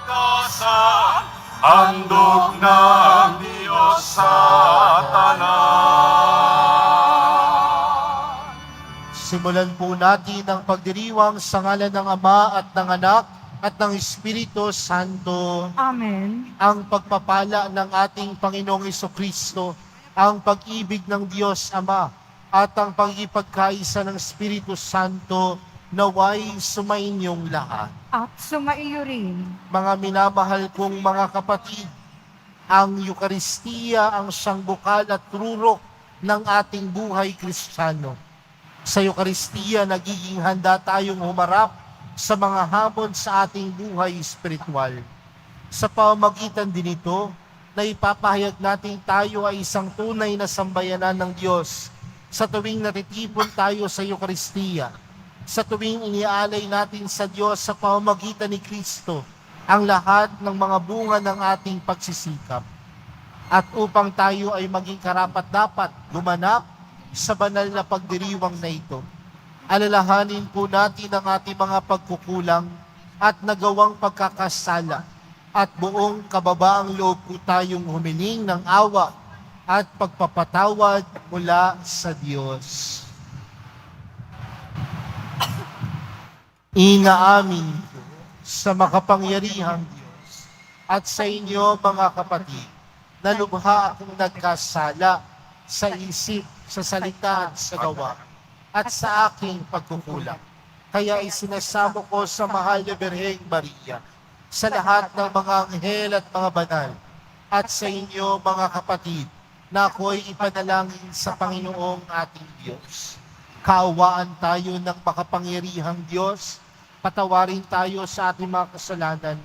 kalakasan, handog ng Diyos sa tanan. Simulan po natin ang pagdiriwang sa ngalan ng Ama at ng Anak at ng Espiritu Santo. Amen. Ang pagpapala ng ating Panginoong Jesucristo, ang pag-ibig ng Diyos Ama, at ang pagkipagkaisa ng Espiritu Santo, naway sumainyong lahat. At sumaiyo rin. Mga minamahal kong mga kapatid, ang Eukaristiya ang siyang bukal at rurok ng ating buhay Kristiyano. Sa Eukaristiya, nagiging handa tayong humarap sa mga hamon sa ating buhay espiritual. Sa pamamagitan din ito, na ipapahayag natin tayo ay isang tunay na sambayanan ng Diyos sa tuwing natitipon tayo sa Eukaristiya, sa tuwing iniaalay natin sa Diyos sa pamamagitan ni Kristo ang lahat ng mga bunga ng ating pagsisikap. At upang tayo ay maging karapat-dapat gumanap sa banal na pagdiriwang na ito, alalahanin po natin ang ating mga pagkukulang at nagawang pagkakasala, at buong kababaang loob po tayong humiling ng awa at pagpapatawad mula sa Diyos. Inaamin ko sa makapangyarihang Diyos at sa inyo mga kapatid, na lubha akong nagkasala sa isip, sa salita at sa gawa, at sa aking pagkukulang. Kaya isinasamo ko sa mahal na Birheng Maria, sa lahat ng mga anghel at mga banal, at sa inyo mga kapatid, na ako'y ipanalangin sa Panginoong ating Diyos. Kaawaan tayo ng makapangyarihang Diyos, patawarin tayo sa ating mga kasalanan,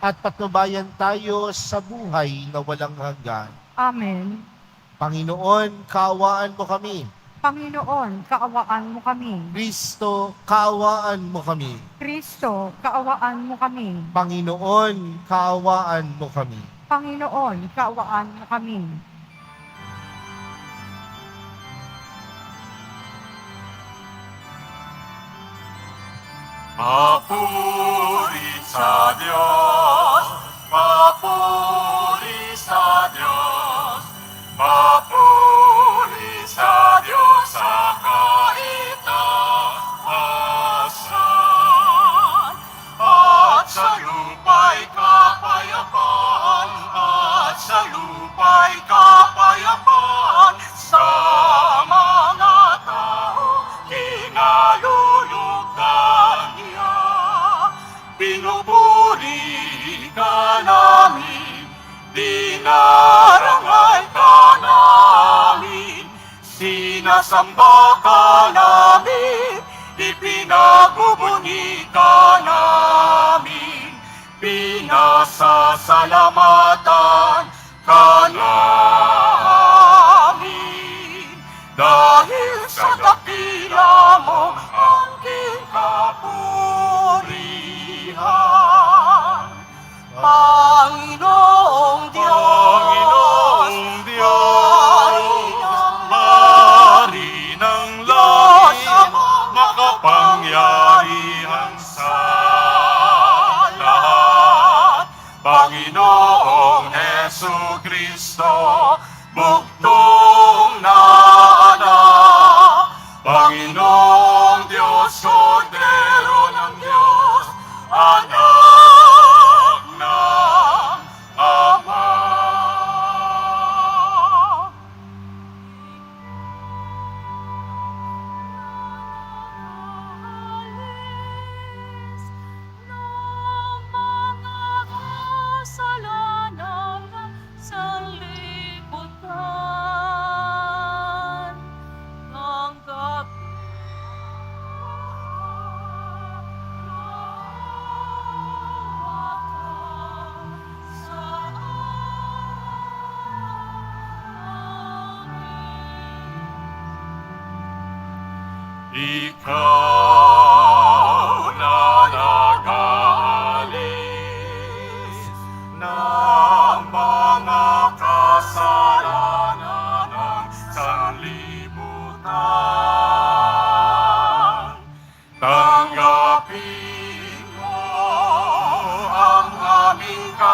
at patnubayan tayo sa buhay na walang hanggan. Amen. Panginoon, kaawaan mo kami. Panginoon, kaawaan mo kami. Kristo, kaawaan mo kami. Kristo, kaawaan mo kami. Panginoon, kaawaan mo kami. Panginoon, kaawaan mo kami. Papuri sa Diyos, papuri sa Diyos, papuri sa Diyos sa kaitaasan. At sa lupa'y kapayapaan, at sa lupa'y kapayapaan, sa mga tao kinalulugdan niya. Pinupuri ka namin, dinarangal ka namin, sinasamba ka namin, ipinagbubuni ka namin, pinasasalamatan ka namin. Dahil sa dakila mo ang kapurihan, Panginoong Diyos, Hari ng langit, makapangyarihan sa lahat, Panginoong Jesucristo, bugtong na anak, Panginoong Diyos, Kordero ng Diyos, anak ng Ama. Alis ng mga kasalanan sa liputan.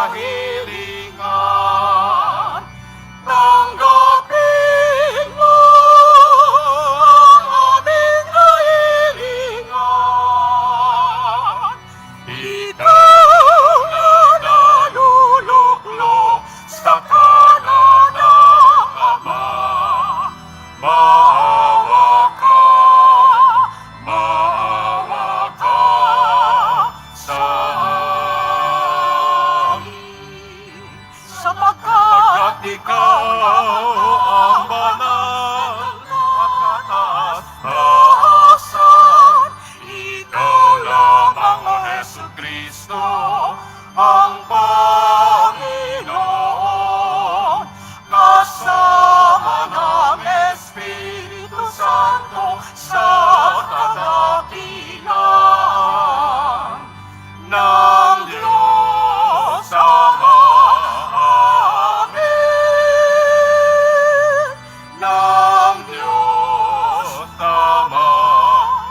kahilingan. Tanggapin mo ang aming kahilingan. Ikaw na naluluklok sa kanan ng Ama. Maawa ka sa amin. Sapagkat ikaw ang banal at kataas-taasan. Ikaw lamang, O Jesucristo, ang Panginoon, kasama ng Espiritu Santo sa kadakilaan ng Diyos Ama. Amen. Ng Diyos Ama.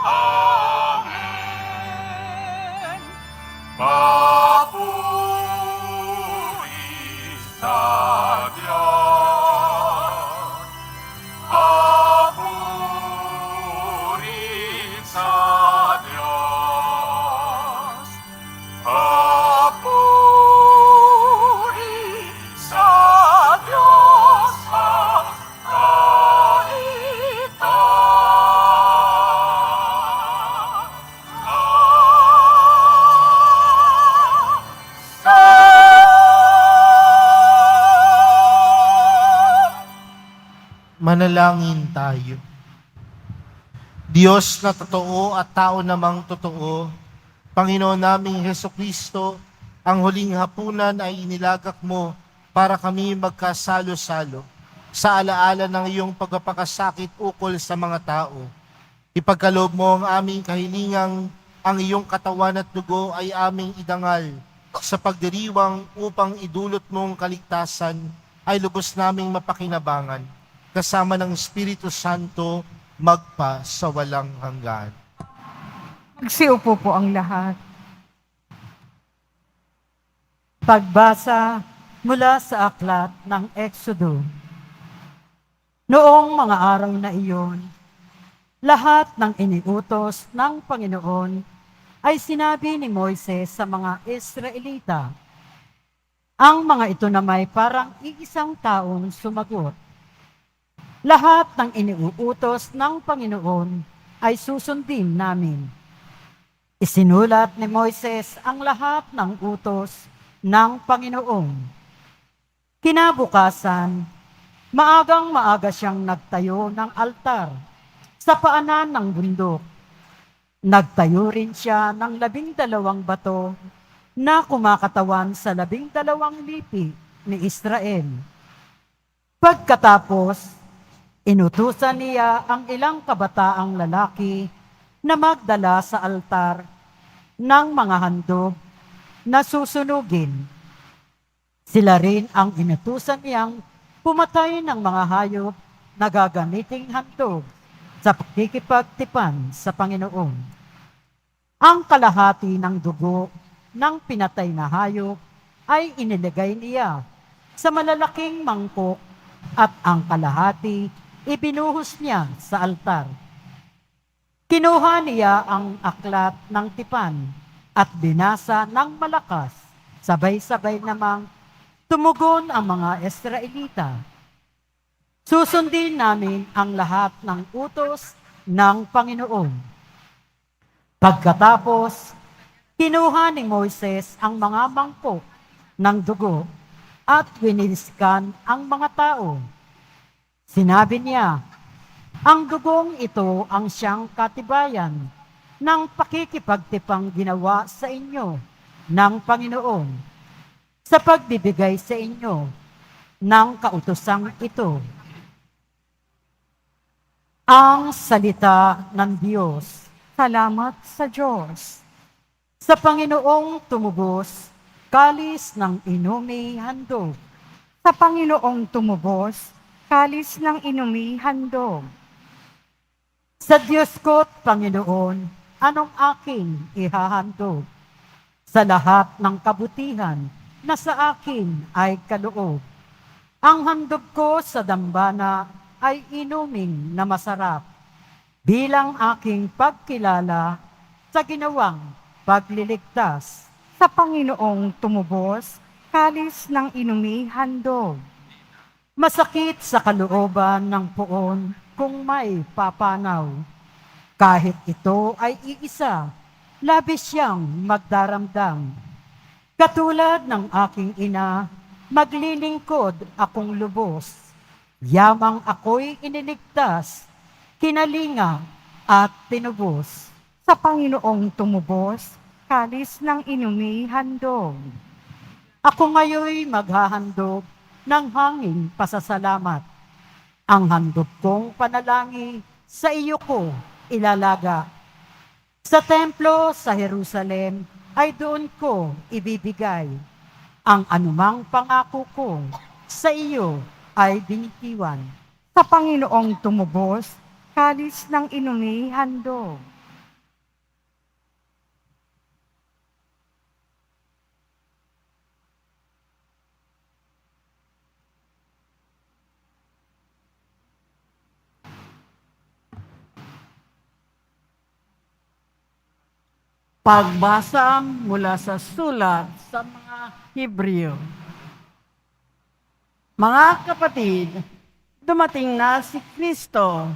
Amen. Papuri sa Diyos. Papuri sa Diyos. Papuri sa Diyos sa Manalangin tayo. Diyos na totoo at tao namang totoo, Panginoon naming Hesukristo, ang huling hapunan ay inilagak mo para kami magkasalo-salo sa alaala ng iyong pagpapakasakit ukol sa mga tao. Ipagkaloob mo ang aming kahilingang ang iyong katawan at dugo ay aming idangal sa pagdiriwang upang idulot mong kaligtasan ay lubos naming mapakinabangan kasama ng Espiritu Santo magpa sa walang hanggan. Magsiupo po ang lahat. Pagbasa mula sa aklat ng Exodo. Noong mga araw na iyon, lahat ng iniutos ng Panginoon ay sinabi ni Moises sa mga Israelita. Ang mga ito na may parang iisang taong sumagot. Lahat ng iniuutos ng Panginoon ay susundin namin. Isinulat ni Moises ang lahat ng utos ng Panginoon. Kinabukasan, maagang-maaga siyang nagtayo ng altar sa paanan ng bundok. Nagtayo rin siya ng 12 bato na kumakatawan sa 12 lipi ni Israel. Pagkatapos, inutusan niya ang ilang kabataang lalaki na magdala sa altar ng mga handog na susunugin. Sila rin ang inutusan niyang pumatay ng mga hayop na gagamiting handog sa pakikipagtipan sa Panginoon. Ang kalahati ng dugo ng pinatay na hayop ay inilagay niya sa malalaking mangkok at ang kalahati ibinuhos niya sa altar. Kinuha niya ang aklat ng tipan at binasa ng malakas. Sabay-sabay namang tumugon ang mga Israelita. Susundin namin ang lahat ng utos ng Panginoon. Pagkatapos, kinuha ni Moises ang mga mangkok ng dugo at winiliskan ang mga tao. Sinabi niya, ang dugong ito ang siyang katibayan ng pakikipagtipang ginawa sa inyo ng Panginoon sa pagbibigay sa inyo ng kautosang ito. Ang salita ng Diyos. Salamat sa Diyos. Sa Panginoong tumubos, kalis ng inumi handog. Sa Panginoong tumubos, kalis ng inumi handog. Sa Diyos ko't Panginoon, anong aking ihahandog? Sa lahat ng kabutihan na sa akin ay kaloob. Ang handog ko sa dambana ay inuming na masarap bilang aking pagkilala sa ginawang pagliligtas. Sa Panginoong tumubos, kalis ng inumi handog. Masakit sa kalooban ng poon kung may papanaw. Kahit ito ay iisa, labis siyang magdaramdam. Katulad ng aking ina, maglilingkod akong lubos. Yamang ako'y iniligtas, kinalinga at tinubos. Sa Panginoong tumubos, kalis ng inumi handog. Ako ngayoy maghahandog ng hanging pasasalamat. Ang handog kong panalangin sa iyo ko ilalaga. Sa templo sa Jerusalem ay doon ko ibibigay. Ang anumang pangako ko sa iyo ay binitiwan. Sa Panginoong tumubos, kalis ng inumi handog. Pagbasa mula sa sulat sa mga Hebreo. Mga kapatid, dumating na si Kristo,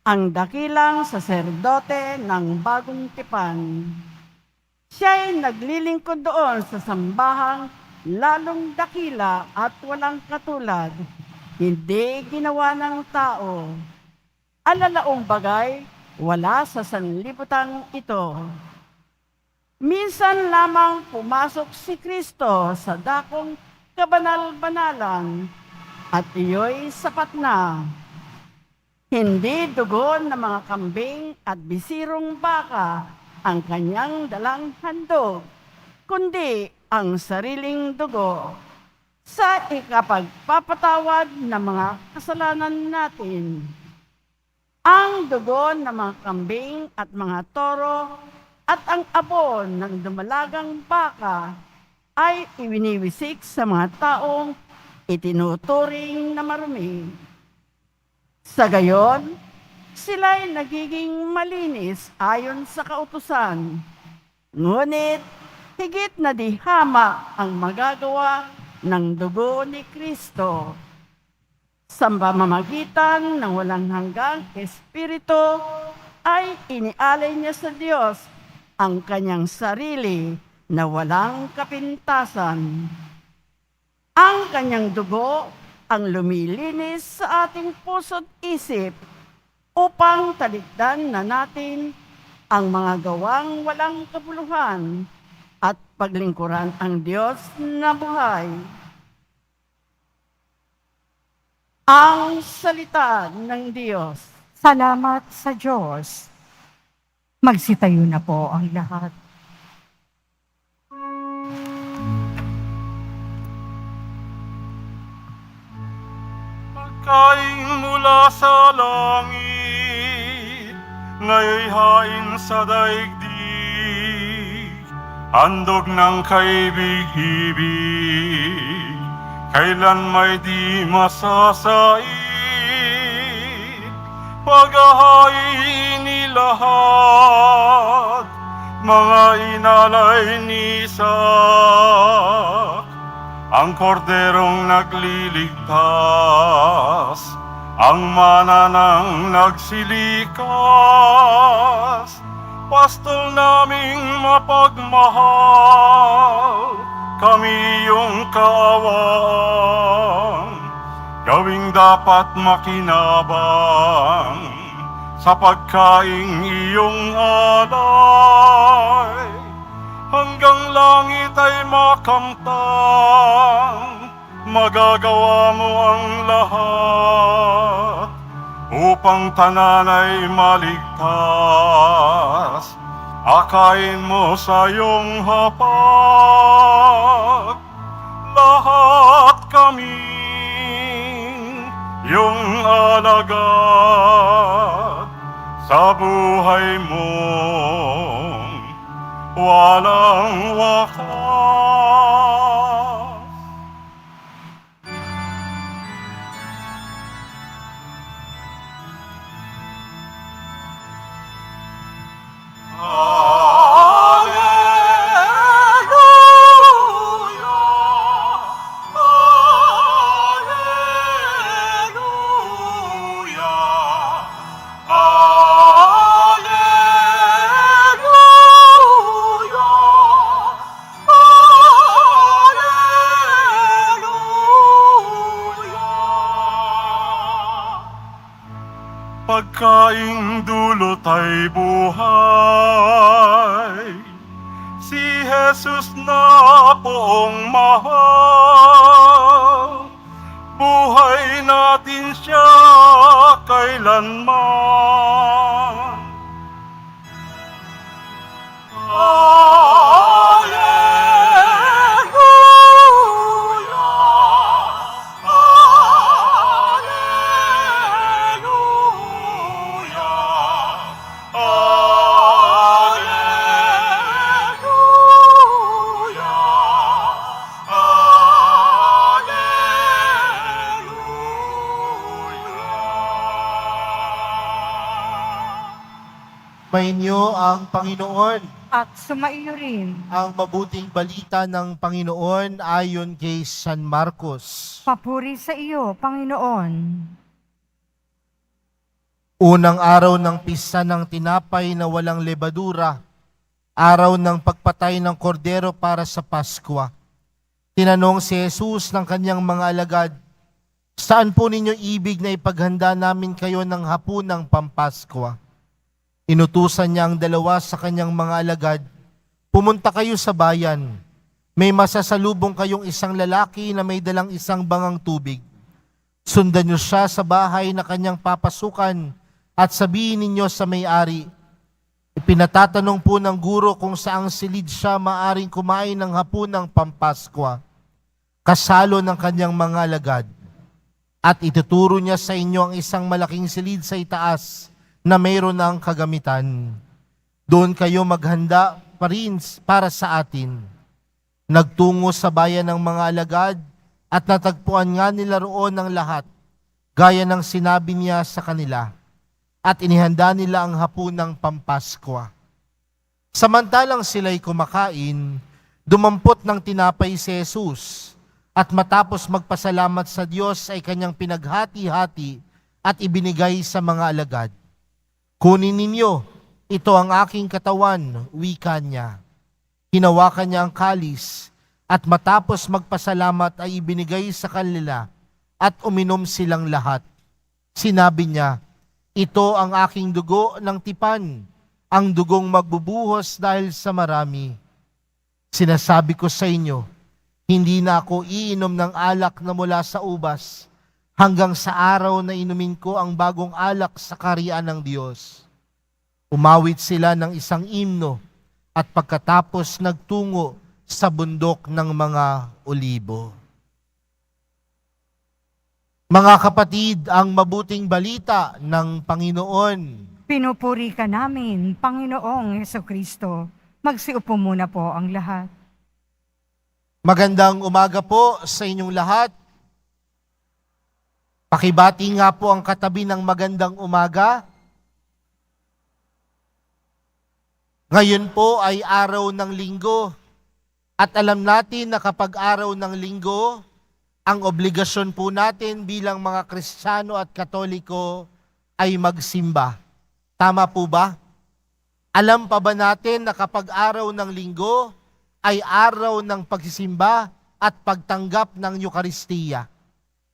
ang dakilang saserdote ng bagong tipan. Siya'y naglilingkod doon sa sambahang lalong dakila at walang katulad, hindi ginawa ng tao. Alalaong bagay, wala sa sanlibutan ito. Minsan lamang pumasok si Kristo sa dakong kabanal-banalan at iyo'y sapat na. Hindi dugo ng mga kambing at bisirong baka ang kanyang dalang handog, kundi ang sariling dugo sa ikapagpapatawad ng mga kasalanan natin. Ang dugo ng mga kambing at mga toro at ang abon ng dumalagang baka ay iwiniwisik sa mga taong itinuturing na marumi. Sa gayon, sila'y nagiging malinis ayon sa kautusan. Ngunit, higit na di hama ang magagawa ng dugo ni Kristo. Sa pamamagitan ng walang hanggang Espiritu, ay inialay niya sa Diyos ang kanyang sarili na walang kapintasan. Ang kanyang dugo ang lumilinis sa ating puso't isip upang talikdan na natin ang mga gawang walang kabuluhan at paglingkuran ang Diyos na buhay. Ang salita ng Diyos. Salamat sa Diyos. Magsitayo na po ang lahat. Pagkain mula sa langit, ngayon'y hain sa daigdig, handog ng kaibig-ibig, kailan may di masasain. Paghahain ni lahat, mga inalay ni Isak, ang korderong nagliligtas, ang mana ng nagsilikas, pastol naming mapagmahal, kami yung kaawaan, gawing dapat makinabang sa pagkaing iyong alay. Hanggang langit ay makamtang, magagawa mo ang lahat upang tanan ay maligtas. Akayin mo sa iyong hapag, lahat kami yung alagad sa buhay mong walang wakas. Kaing dulot ay buhay, si Jesus na poong mahal. Buhay natin siya kailanman. Mainyo ang Panginoon. At sumaiyo rin. Ang mabuting balita ng Panginoon ayon kay San Marcos. Papuri sa iyo, Panginoon. Unang araw ng pista ng tinapay na walang lebadura, araw ng pagpatay ng kordero para sa Paskwa. Tinanong si Jesus ng kanyang mga alagad, "Saan po ninyo ibig na ipaghanda namin kayo ng hapunang Pampaskwa?" Inutusan niya ang dalawa sa kanyang mga alagad, "Pumunta kayo sa bayan. May masasalubong kayong isang lalaki na may dalang isang bangang tubig. Sundan niyo siya sa bahay na kanyang papasukan at sabihin ninyo sa may-ari, ipinatatanong po ng guro kung saang silid siya maaring kumain ng hapunang Pampaskwa, kasalo ng kanyang mga alagad. At ituturo niya sa inyo ang isang malaking silid sa itaas na mayroon ng kagamitan. Doon kayo maghanda pa rin para sa atin." Nagtungo sa bayan ng mga alagad at natagpuan nga nila roon ang lahat, gaya ng sinabi niya sa kanila, at inihanda nila ang hapunang Pampaskwa. Samantalang sila'y kumakain, dumampot ng tinapay si Jesus, at matapos magpasalamat sa Diyos ay kanyang pinaghati-hati at ibinigay sa mga alagad. "Kunin ninyo, ito ang aking katawan," wika niya. Hinawakan niya ang kalis at matapos magpasalamat ay ibinigay sa kanila at uminom silang lahat. Sinabi niya, "Ito ang aking dugo ng tipan, ang dugong magbubuhos dahil sa marami. Sinasabi ko sa inyo, hindi na ako iinom ng alak na mula sa ubas, hanggang sa araw na inumin ko ang bagong alak sa kaharian ng Diyos." Umawit sila ng isang himno at pagkatapos nagtungo sa bundok ng mga Olibo. Mga kapatid, ang mabuting balita ng Panginoon. Pinupuri ka namin, Panginoong Hesukristo. Magsiupo muna po ang lahat. Magandang umaga po sa inyong lahat. Pakibati nga po ang katabi ng magandang umaga. Ngayon po ay araw ng linggo at alam natin na kapag araw ng linggo, ang obligasyon po natin bilang mga Kristiyano at Katoliko ay magsimba. Tama po ba? Alam pa ba natin na kapag araw ng linggo ay araw ng pagsisimba at pagtanggap ng Eucharistia?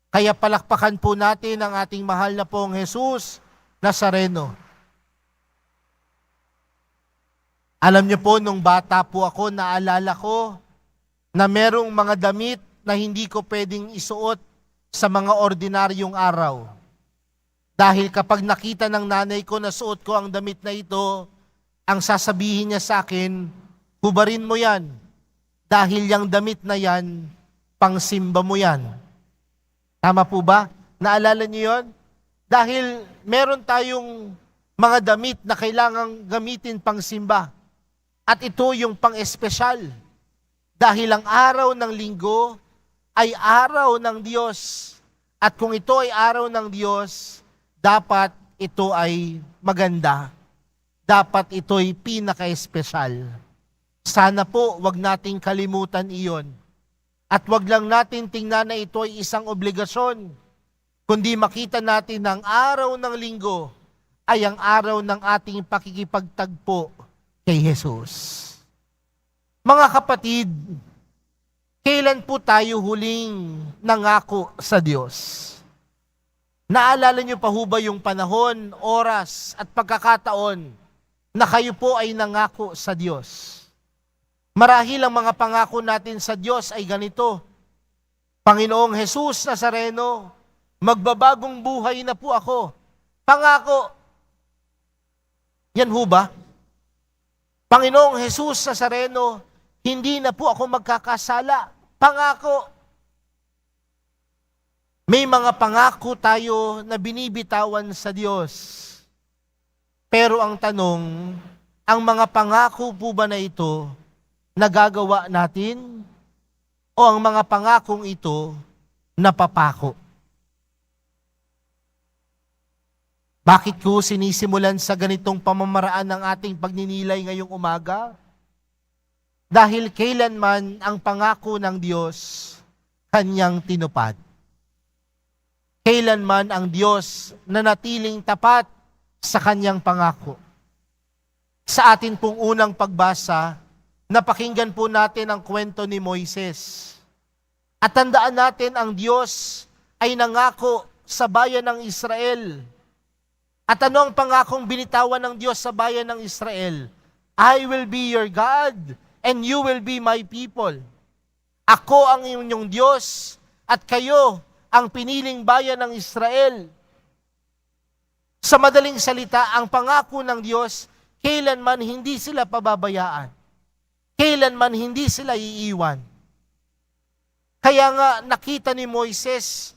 Kaya palakpakan po natin ang ating mahal na pong Jesus Nazareno. Alam niyo po, nung bata po ako, naalala ko na merong mga damit na hindi ko pwedeng isuot sa mga ordinaryong araw. Dahil kapag nakita ng nanay ko na suot ko ang damit na ito, ang sasabihin niya sa akin, "Hubarin mo yan. Dahil yung damit na yan, pangsimba mo yan." Tama po ba? Naalala niyo yon? Dahil meron tayong mga damit na kailangang gamitin pangsimba. At ito yung pang-espesyal. Dahil ang araw ng linggo ay araw ng Diyos. At kung ito ay araw ng Diyos, dapat ito ay maganda. Dapat ito'y pinaka-espesyal. Sana po wag nating kalimutan iyon. At wag lang natin tingnan na ito ay isang obligasyon, kundi makita natin na ang araw ng linggo ay ang araw ng ating pakikipagtagpo kay Jesus. Mga kapatid, kailan po tayo huling nangako sa Diyos? Naalala niyo pa ho ba yung panahon, oras at pagkakataon na kayo po ay nangako sa Diyos? Marahil ang mga pangako natin sa Diyos ay ganito: Panginoong Jesus Nazareno, magbabagong buhay na po ako. Pangako. Yan ho ba? Panginoong Jesus Nazareno, hindi na po ako magkakasala. Pangako. May mga pangako tayo na binibitawan sa Diyos. Pero ang tanong, ang mga pangako po ba na ito nagagawa natin? O ang mga pangakong ito napapako? Bakit ko sinisimulan sa ganitong pamamaraan ng ating pagninilay ngayong umaga? Dahil kailanman ang pangako ng Diyos kanyang tinupad. Kailanman ang Diyos nanatiling tapat sa kanyang pangako. Sa atin pong unang pagbasa, napakinggan po natin ang kwento ni Moises. At tandaan natin ang Diyos ay nangako sa bayan ng Israel. At ano ang pangakong binitawan ng Diyos sa bayan ng Israel? I will be your God and you will be my people. Ako ang inyong Diyos at kayo ang piniling bayan ng Israel. Sa madaling salita, ang pangako ng Diyos, kailanman hindi sila pababayaan. Kailanman hindi sila iiwan. Kaya nga nakita ni Moises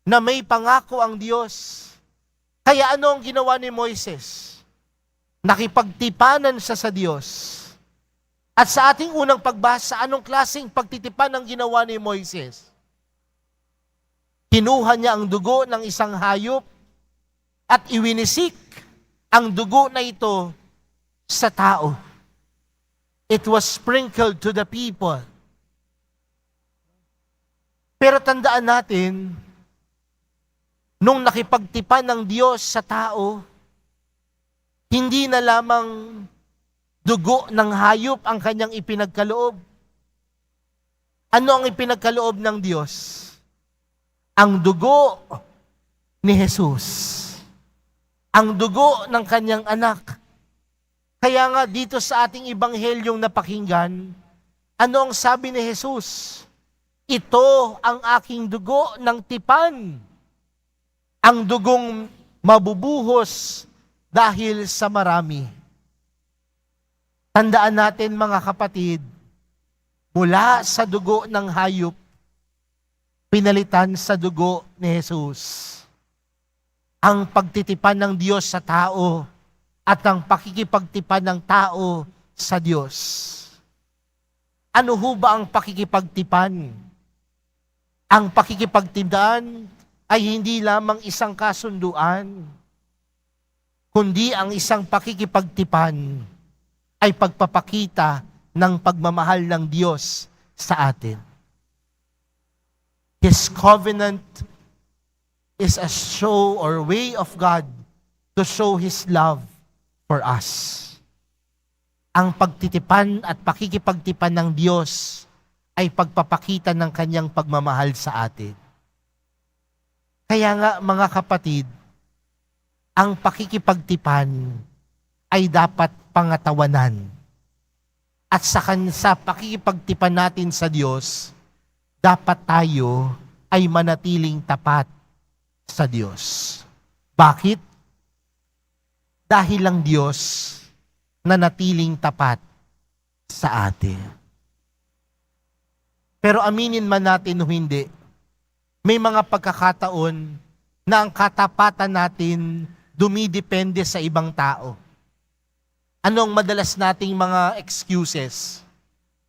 na may pangako ang Diyos. Kaya ano ang ginawa ni Moises? Nakipagtipanan siya sa Diyos. At sa ating unang pagbasa, anong klaseng pagtitipan ang ginawa ni Moises? Kinuha niya ang dugo ng isang hayop at iwinisik ang dugo na ito sa tao. It was sprinkled to the people. Pero tandaan natin, nung nakipagtipan ng Diyos sa tao, hindi na lamang dugo ng hayop ang kanyang ipinagkaloob. Ano ang ipinagkaloob ng Diyos? Ang dugo ni Jesus. Ang dugo ng kanyang anak. Kaya nga dito sa ating ibanghelyong napakinggan, ano ang sabi ni Jesus? Ito ang aking dugo ng tipan. Ang dugong mabubuhos dahil sa marami. Tandaan natin mga kapatid, mula sa dugo ng hayop, pinalitan sa dugo ni Jesus. Ang pagtitipan ng Diyos sa tao at ang pakikipagtipan ng tao sa Diyos. Ano ho ba ang pakikipagtipan? Ang pakikipagtipan ay hindi lamang isang kasunduan, kundi ang isang pakikipagtipan ay pagpapakita ng pagmamahal ng Diyos sa atin. His covenant is a show or way of God to show His love for us. Ang pagtitipan at pakikipagtipan ng Diyos ay pagpapakita ng kanyang pagmamahal sa atin. Kaya nga mga kapatid, ang pakikipagtipan ay dapat pangatawanan. At sa pakikipagtipan natin sa Diyos, dapat tayo ay manatiling tapat sa Diyos. Bakit? Dahil ang Diyos nanatiling tapat sa atin. Pero aminin man natin o hindi, may mga pagkakataon na ang katapatan natin dumidepende sa ibang tao. Anong madalas nating mga excuses?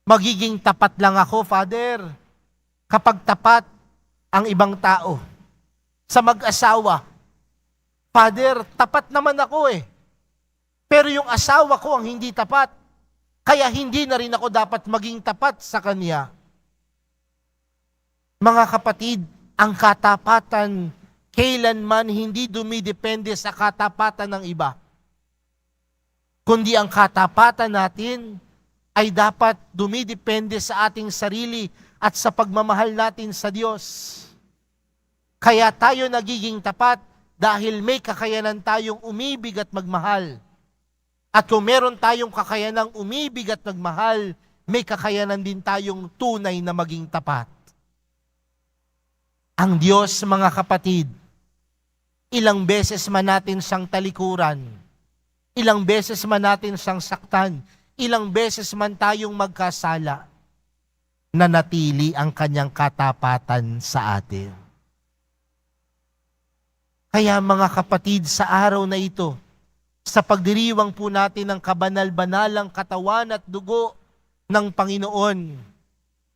Magiging tapat lang ako, Father, kapag tapat ang ibang tao. Sa mag-asawa, Father, tapat naman ako eh. Pero yung asawa ko ang hindi tapat, kaya hindi na rin ako dapat maging tapat sa kanya. Mga kapatid, ang katapatan kailanman hindi dumidepende sa katapatan ng iba. Kundi ang katapatan natin ay dapat dumidepende sa ating sarili at sa pagmamahal natin sa Diyos. Kaya tayo nagiging tapat dahil may kakayanan tayong umibig at magmahal. At kung meron tayong kakayanang umibig at magmahal, may kakayanan din tayong tunay na maging tapat. Ang Diyos, mga kapatid, ilang beses man natin siyang talikuran, ilang beses man natin siyang saktan, ilang beses man tayong magkasala, nanatili ang kanyang katapatan sa atin. Kaya mga kapatid, sa araw na ito, sa pagdiriwang po natin ng kabanal-banalang katawan at dugo ng Panginoon,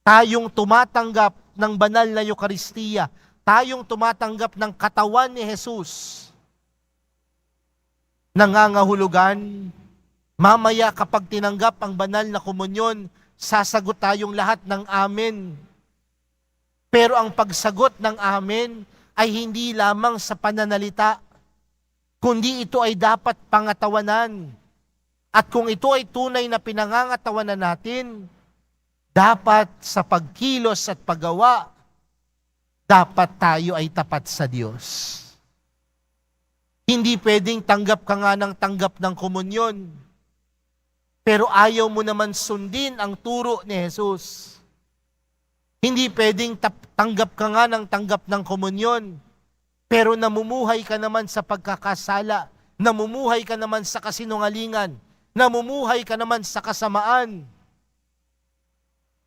tayong tumatanggap ng banal na Eucharistia, tayong tumatanggap ng katawan ni Jesus, nangangahulugan, mamaya kapag tinanggap ang banal na komunyon, sasagot tayong lahat ng amen. Pero ang pagsagot ng amen ay hindi lamang sa pananalita, kundi ito ay dapat pangatawanan. At kung ito ay tunay na pinangangatawanan natin, dapat sa pagkilos at paggawa, dapat tayo ay tapat sa Diyos. Hindi pwedeng tanggap ka nga ng tanggap ng komunyon, pero ayaw mo naman sundin ang turo ni Jesus. Hindi pwedeng tanggap ka nga ng tanggap ng komunyon, pero namumuhay ka naman sa pagkakasala, namumuhay ka naman sa kasinungalingan, namumuhay ka naman sa kasamaan.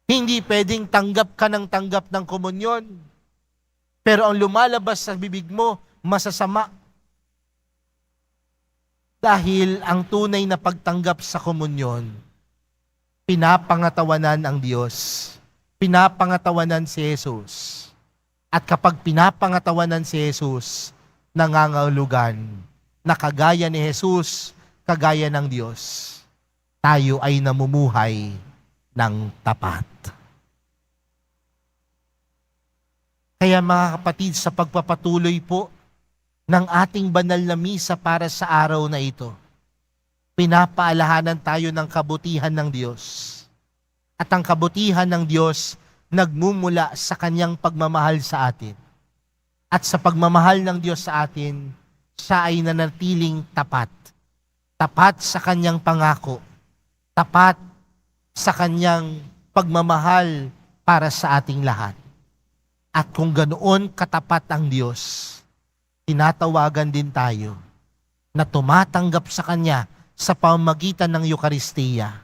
Hindi pwedeng tanggap ka ng tanggap ng komunyon, pero ang lumalabas sa bibig mo, masasama. Dahil ang tunay na pagtanggap sa komunyon, pinapangatawanan ang Diyos, pinapangatawanan si Jesus. At kapag pinapangatawanan si Jesus, nangangahulugan na kagaya ni Jesus, kagaya ng Diyos, tayo ay namumuhay ng tapat. Kaya mga kapatid, sa pagpapatuloy po ng ating banal na misa para sa araw na ito, pinapaalahanan tayo ng kabutihan ng Diyos. At ang kabutihan ng Diyos nagmumula sa kanyang pagmamahal sa atin. At sa pagmamahal ng Diyos sa atin, siya ay nanatiling tapat. Tapat sa kanyang pangako. Tapat sa kanyang pagmamahal para sa ating lahat. At kung ganoon katapat ang Diyos, tinatawagan din tayo na tumatanggap sa Kanya sa pamamagitan ng Eucharistia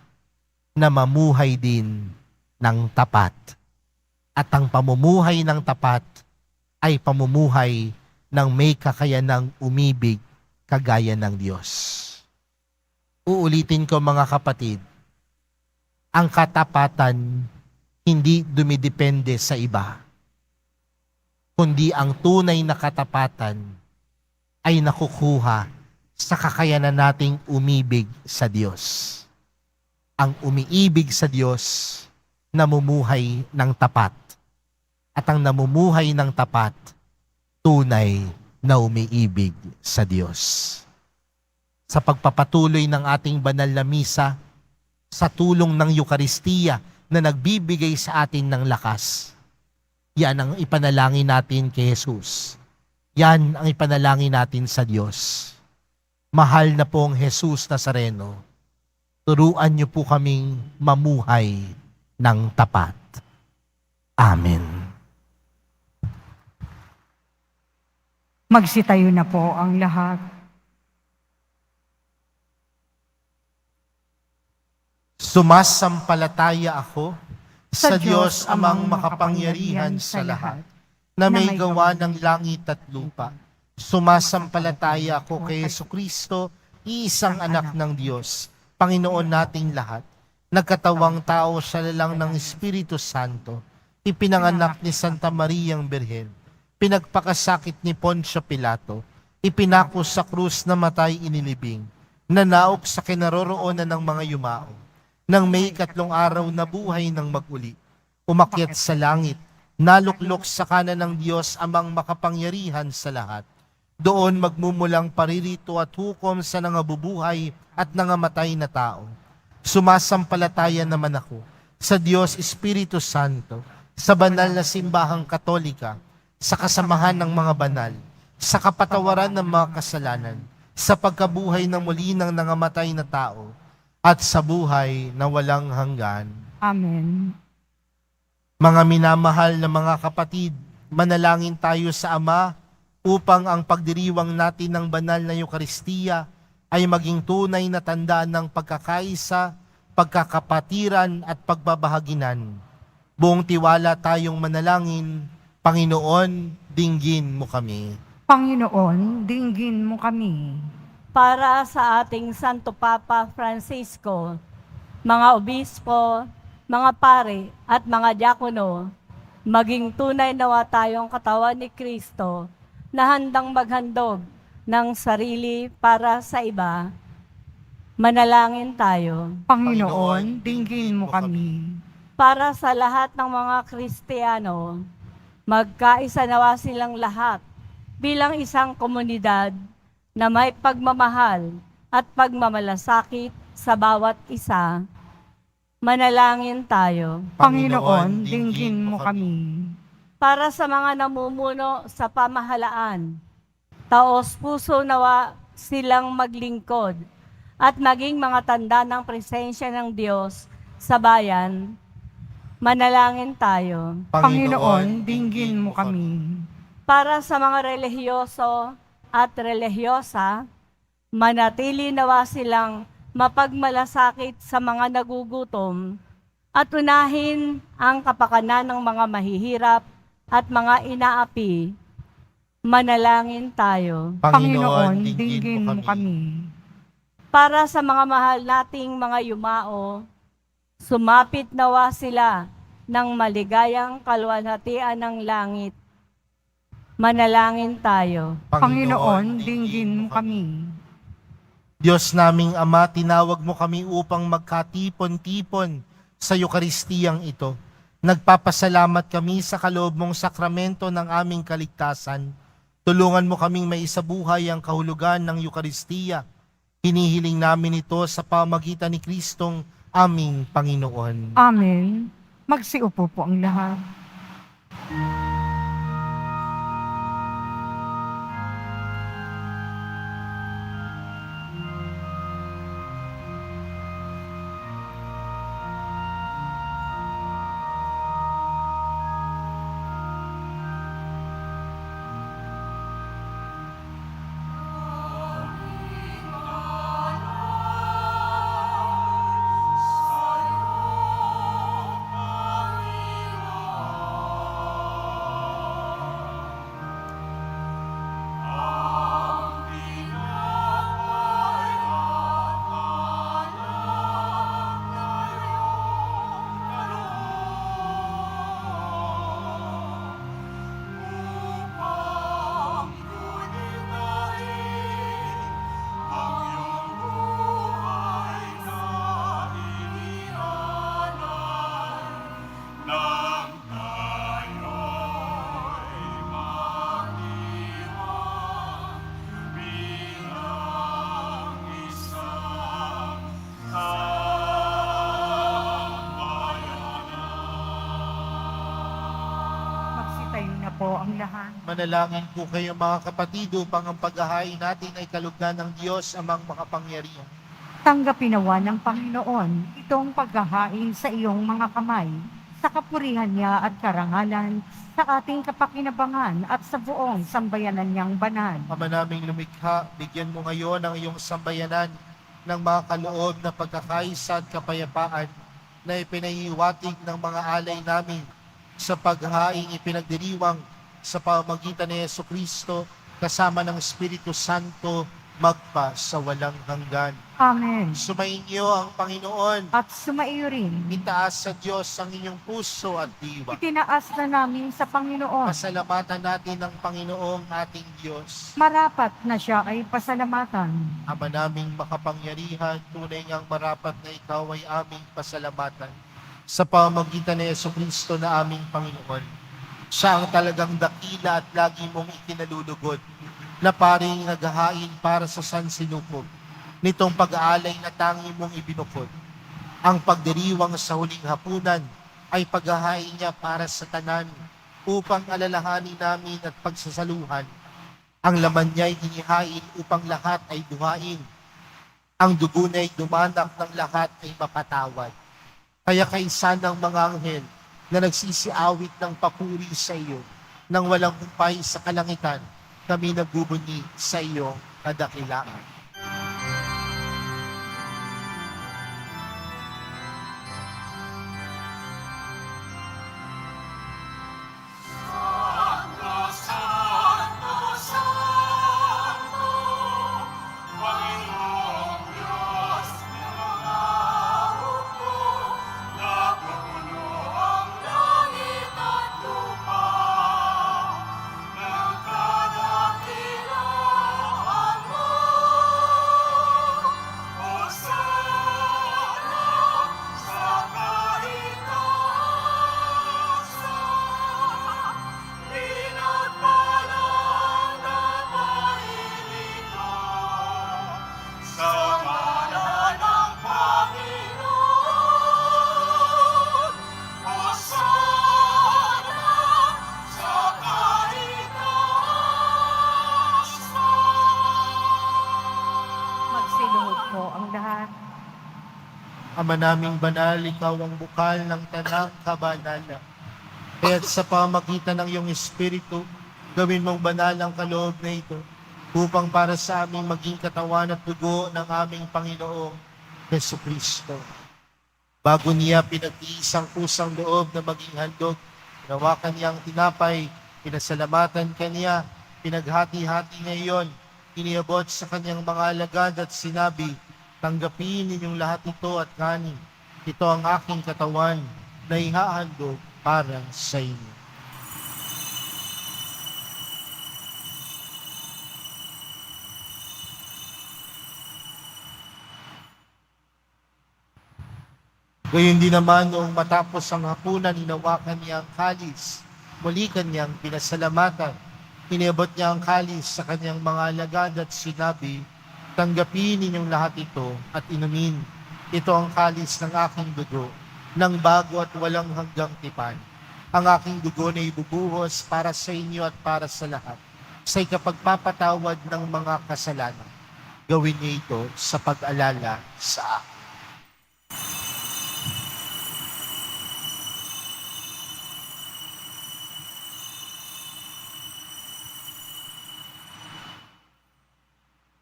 na mamuhay din ng tapat. At ang pamumuhay ng tapat ay pamumuhay ng may kakayanang umibig kagaya ng Diyos. Uulitin ko mga kapatid, ang katapatan hindi dumidepende sa iba, kundi ang tunay na katapatan ay nakukuha sa kakayanan nating umibig sa Diyos. Ang umiibig sa Diyos, namumuhay ng tapat. At ang namumuhay ng tapat, tunay na umiibig sa Diyos. Sa pagpapatuloy ng ating banal na misa, sa tulong ng Eucharistia na nagbibigay sa atin ng lakas, yan ang ipanalangin natin kay Jesus. Yan ang ipanalangin natin sa Diyos. Mahal na pong Jesus Nazareno, turuan niyo po kaming mamuhay ng tapat. Amen. Magsitayo na po ang lahat. Sumasampalataya ako sa Diyos amang makapangyarihan sa lahat, na may gawa ng langit at lupa. Sumasampalataya ako kay Jesucristo, iisang anak ng Diyos, Panginoon nating lahat, nagkatawang tao sa lalang ng Espiritu Santo, ipinanganak ni Santa Mariang Birhen, pinagpakasakit ni Poncio Pilato, ipinako sa krus na matay inilibing, nanaok sa kinaroroonan ng mga yumao, nang may 3 araw na buhay ng maguli, umakyat sa langit, naluklok sa kanan ng Diyos amang makapangyarihan sa lahat. Doon magmumulang paririto at hukom sa nangabubuhay at nangamatay na tao. Sumasampalataya naman ako sa Diyos Espiritu Santo, sa banal na simbahang Katolika, sa kasamahan ng mga banal, sa kapatawaran ng mga kasalanan, sa pagkabuhay na muli ng nangamatay na tao, at sa buhay na walang hanggan. Amen. Mga minamahal na mga kapatid, manalangin tayo sa Ama upang ang pagdiriwang natin ng banal na Eukaristiya ay maging tunay na tanda ng pagkakaisa, pagkakapatiran at pagbabahaginan. Buong tiwala tayong manalangin, Panginoon, dinggin mo kami. Panginoon, dinggin mo kami. Para sa ating Santo Papa Francisco, mga obispo, mga pare at mga diakono, maging tunay nawa tayong katawan ni Kristo na handang maghandog ng sarili para sa iba. Manalangin tayo. Panginoon, dinggin mo kami. Para sa lahat ng mga Kristiyano, magkaisa nawa silang lahat bilang isang komunidad na may pagmamahal at pagmamalasakit sa bawat isa. Manalangin tayo. Panginoon, dinggin mo kami. Para sa mga namumuno sa pamahalaan, taos puso nawa silang maglingkod at maging mga tanda ng presensya ng Diyos sa bayan. Manalangin tayo. Panginoon, dinggin mo kami. Para sa mga relihiyoso at relihiyosa, manatili nawa silang mapagmalasakit sa mga nagugutom at unahin ang kapakanan ng mga mahihirap at mga inaapi. Manalangin tayo. Panginoon, dinggin mo kami. Para sa mga mahal nating mga yumao, sumapit nawa sila ng maligayang kalwalhatian ng langit. Manalangin tayo. Panginoon, dinggin mo kami. Diyos naming Ama, tinawag mo kami upang magkatipon-tipon sa Eukaristiyang ito. Nagpapasalamat kami sa kaloob mong sakramento ng aming kaligtasan. Tulungan mo kaming maisabuhay ang kahulugan ng Eukaristiya. Hinihiling namin ito sa pamagitan ni Kristong aming Panginoon. Amen. Magsiupo po ang lahat. Magsitayo na po ang lahat. Manalangin po kayo mga kapatid upang ang paghahain natin ay kalugdan ng Diyos amang makapangyarihan. Tanggapin nawa ng Panginoon itong paghahain sa iyong mga kamay, sa kapurihan niya at karangalan, sa ating kapakinabangan at sa buong sambayanan niyang banal. Ama naming lumikha, bigyan mo ngayon ang iyong sambayanan ng mga kaloob na pagkakaisa at kapayapaan na ipinahiwatig ng mga alay namin sa paghahain ipinagdiriwang sa pamagitan ni Jesucristo kasama ng Espiritu Santo magpa sa walang hanggan. Amen. Sumainyo ang Panginoon. At sumaiyo rin, Itaas sa Diyos ang inyong puso at diwa. itinaas na namin sa Panginoon. Pasalamatan natin ang Panginoong ating Diyos. Marapat na siya ay pasalamatan. Ama naming makapangyarihan, tunay ngang marapat na ikaw ay aming pasalamatan sa pamagitan ni Jesucristo na aming Panginoon. Siya ang talagang dakila at lagi mong ikinalulugod na paring naghahain para sa sansinukob nitong pag-aalay na tangi mong ibinukod. Ang pagdiriwang sa huling hapunan ay paghahain niya para sa tanan upang alalahanin namin at pagsasaluhan. Ang laman niya ay inihain upang lahat ay duhain. Ang dugo na ay dumanak ng lahat ay mapatawad. Kaya kaisa ng mga anghel na nagsisiawit ng papuri sa iyo, nang walang humpay sa kalangitan, kami nagbubuni sa iyo kadakilaan. Magsiluhod po ang lahat. Ama naming banal, ikaw ang bukal ng tanang kabanalan. Kaya't sa pamagitan ng iyong Espiritu, gawin mong banal ang kaloob na ito, upang para sa aming maging katawan at dugo ng aming Panginoong Jesucristo. Bago niya pinag-iisang pusang loob na maging handog, hinawakan niya ang tinapay, pinasalamatan kaniya, pinaghati-hati niya iyon, iniabot sa kanyang mga alagad at sinabi, tanggapin ninyong lahat ito at kanin. Ito ang aking katawan na ihahandog para sa inyo. Gayon din naman noong matapos ang hapunan, hinawakan niya ang kalis. Muli kanyang pinasalamatan. Iniabot niya ang kalis sa kanyang mga alagad at sinabi, tanggapin ninyong lahat ito at inumin. Ito ang kalis ng aking dugo, ng bago at walang hanggang tipan. Ang aking dugo na ibubuhos para sa inyo at para sa lahat, sa ikapagpapatawad ng mga kasalanan. Gawin niyo ito sa pag-alala sa akin.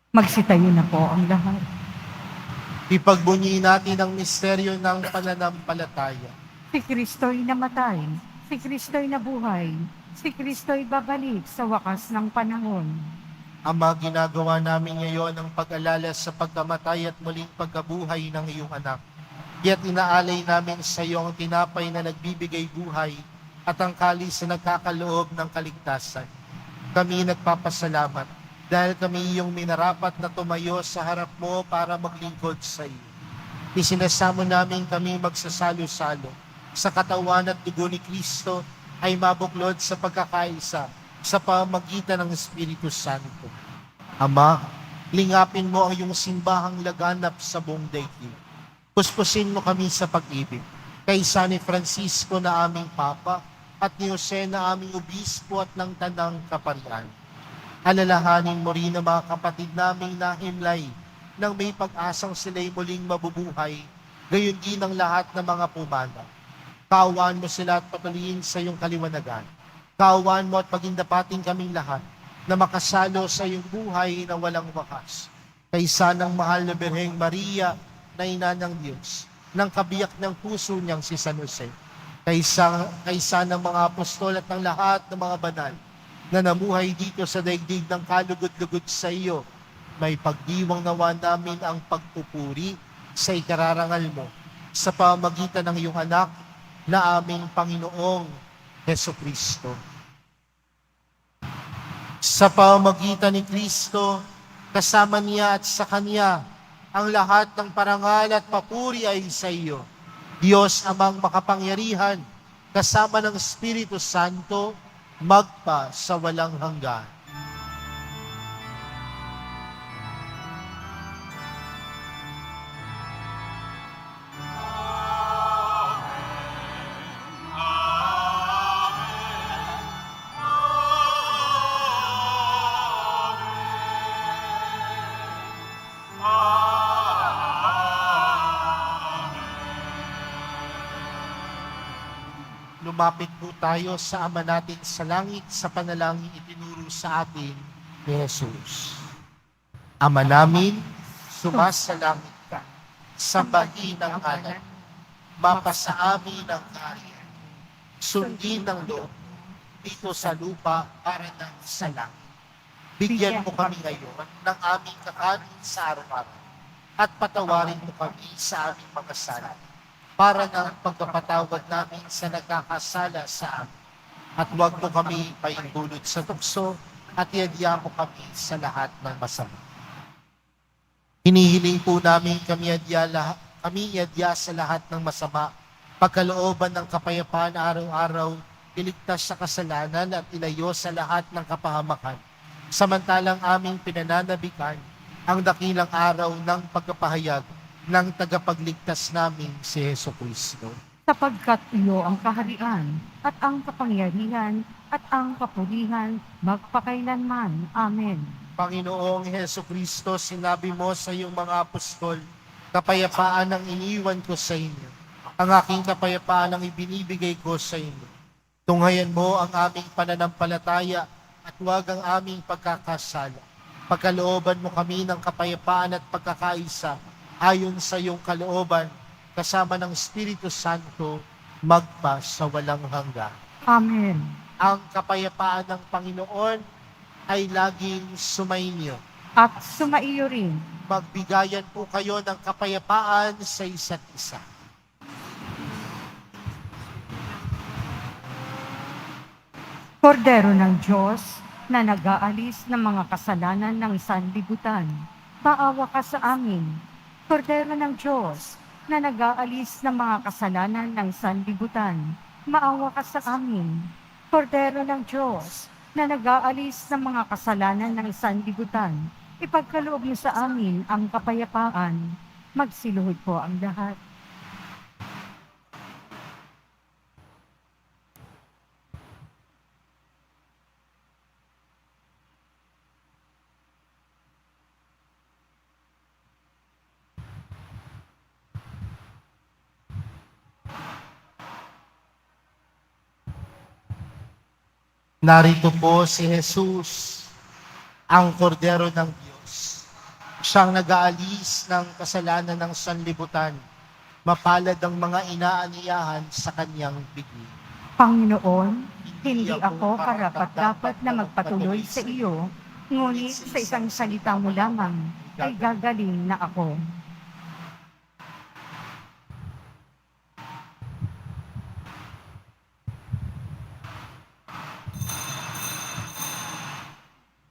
Magsitayo na po ang lahat. Ipagbunyi natin ang misteryo ng pananampalataya. Si Kristo'y namatay, si Kristo'y nabuhay, si Kristo'y babalik sa wakas ng panahon. Ama, ginagawa namin ngayon ang pag-alala sa pagkamatay at muling pagkabuhay ng iyong anak. Kaya't inaalay namin sa iyo ang tinapay na nagbibigay buhay at ang kalis na nagkakaloob ng kaligtasan. Kami nagpapasalamat dahil kami iyong minarapat na tumayo sa harap mo para maglingkod sa iyo. Isinasamo namin kami magsasalo-salo sa katawan at dugo ni Kristo ay mabuklod sa pagkakaisa sa pamagitan ng Espiritu Santo. Ama, lingapin mo ang iyong simbahang laganap sa buong daigdig. Puspusin mo kami sa pag-ibig. Kaysa ni Francisco na aming Papa at ni Jose na aming Obispo at ng Tanang Kaparian. Alalahanin mo rin ang mga kapatid naming nahimlay nang may pag-asang sila'y muling mabubuhay, gayon din ang lahat ng mga pumana. Kaawaan mo sila at patuloyin sa iyong kaliwanagan. Kaawaan mo at pagindapating kaming lahat na makasalo sa iyong buhay na walang wakas. Kaysa ng mahal na Birheng Maria na ina ng Diyos, ng kabiyak ng puso niyang si San Jose. Kaysa ng mga apostol at ng lahat ng mga banal na namuhay dito sa daigdig ng kalugod-lugod sa iyo, may pagdiwang nawa namin ang pagpupuri sa ikararangal mo sa pamagitan ng iyong anak na aming Panginoong Jesucristo. Sa pamagitan ni Kristo, kasama niya at sa Kanya, ang lahat ng parangal at papuri ay sa iyo. Diyos amang makapangyarihan, kasama ng Espiritu Santo, magpa sa walang hanggan. Lumapit po tayo sa Ama natin sa langit sa panalangin itinuro sa atin ni Jesus. Ama namin, sumasalangit ka, sambahin ang ngalan, mapasa amin ang kaharian, sundin ang loob dito sa lupa para ng sa langit. Bigyan mo kami ngayon ng aming kakanin sa araw-araw at patawarin mo kami sa aming mga sala para ng pagpapatawad namin sa nagkakasala sa amin. At huwag mo kami paintulot sa tukso at iadya mo kami sa lahat ng masama. Hinihiling po namin kami iadya sa lahat ng masama, pagkalooban ng kapayapaan araw-araw, iligtas sa kasalanan at ilayo sa lahat ng kapahamakan. Samantalang aming pinananabikan ang dakilang araw ng pagkapahayag ng tagapagligtas namin si Jesucristo. Sapagkat iyo ang kaharian at ang kapangyarihan at ang kapurihan magpakailanman. Amen. Panginoong Jesucristo, sinabi mo sa iyong mga apostol, kapayapaan ang iniwan ko sa inyo. Ang aking kapayapaan ang ibinibigay ko sa inyo. Tunghayan mo ang aming pananampalataya at huwag ang aming pagkakasala. Pagkalooban mo kami ng kapayapaan at pagkakaisa ayon sa iyong kalooban, kasama ng Espiritu Santo, magpa sa walang hanggan. Amen. Ang kapayapaan ng Panginoon ay laging sumainyo. At sumaiyo rin. Magbigayan po kayo ng kapayapaan sa isa't isa. Kordero ng Diyos na nag-aalis ng mga kasalanan ng sanlibutan, maawa ka sa amin. Kordero ng Diyos na nag-aalis ng mga kasalanan ng sanlibutan, maawa ka sa amin. Kordero ng Diyos na nag-aalis ng mga kasalanan ng sanlibutan, ipagkaloob mo sa amin ang kapayapaan. Magsiluhod po ang lahat. Narito po si Jesus, ang kordero ng Diyos. Siyang nag-aalis ng kasalanan ng sanlibutan. Mapalad ang mga inaaniyahan sa kanyang bigni. Panginoon, hindi ako karapat-dapat na magpatuloy sa iyo, ngunit sa isang salita mo lamang ay gagaling na ako.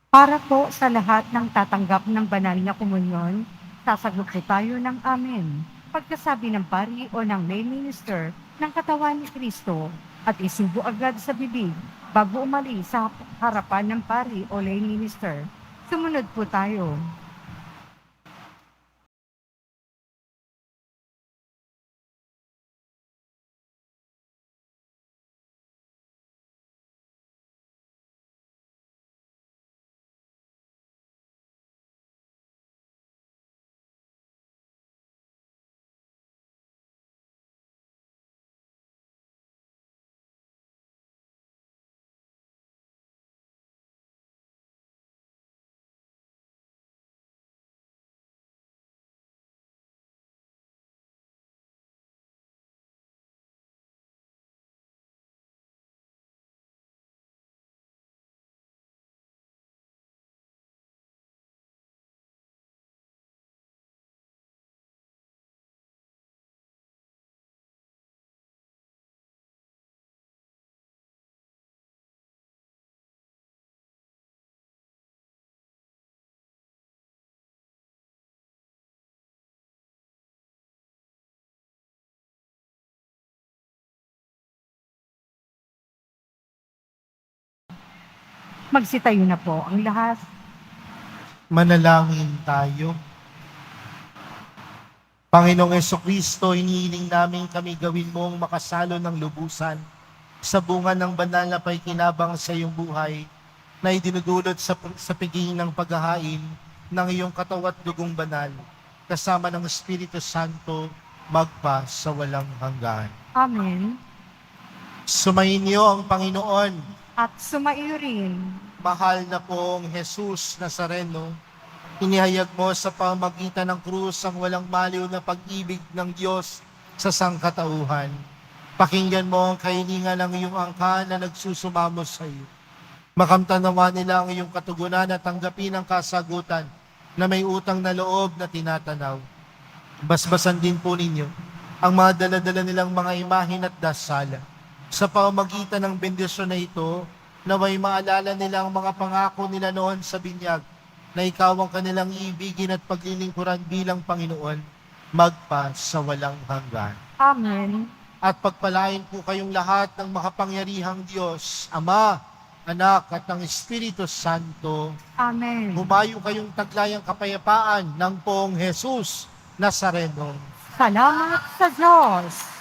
Para po sa lahat ng tatanggap ng banal na komunyon, sasagot po tayo ng amen. Pagkasabi ng pari o ng lay minister ng katawan ni Kristo at isubo agad sa bibig bago umalis sa harapan ng pari o lay minister. Sumunod po tayo. Magsitayo na po ang lahat. Manalangin tayo. Panginoong Jesucristo, inihiling namin kami gawin mong makasalo ng lubusan sa bunga ng banal na paikinabang sa iyong buhay na idinudulot sa piging ng paghahain ng iyong katawan at dugong banal kasama ng Espiritu Santo magpa sa walang hanggan. Amen. Sumainyo ang Panginoon, at sumaiyo rin. mahal na pong Jesus Nazareno. Inihayag mo sa pamagitan ng krus ang walang maliw na pag-ibig ng Diyos sa sangkatauhan. Pakinggan mo ang kahilingan ng iyong angkan na nagsusumamo sa iyo. Makamtan naman nila ang iyong katugunan at tanggapin ang kasagutan na may utang na loob na tinatanaw. Basbasan din po ninyo ang mga daladala nilang mga imahin at dasala. Sa pamamagitan ng bendisyon na ito, naway maalala nila ang mga pangako nila noon sa binyag na ikaw ang kanilang ibigin at paglilingkuran bilang Panginoon, magpa sa walang hanggan. Amen. At pagpalain po kayong lahat ng makapangyarihang Diyos, Ama, Anak at ng Espiritu Santo. Amen. Humayo kayong taglayang kapayapaan ng Poong Jesus Nazareno. Salamat sa Diyos.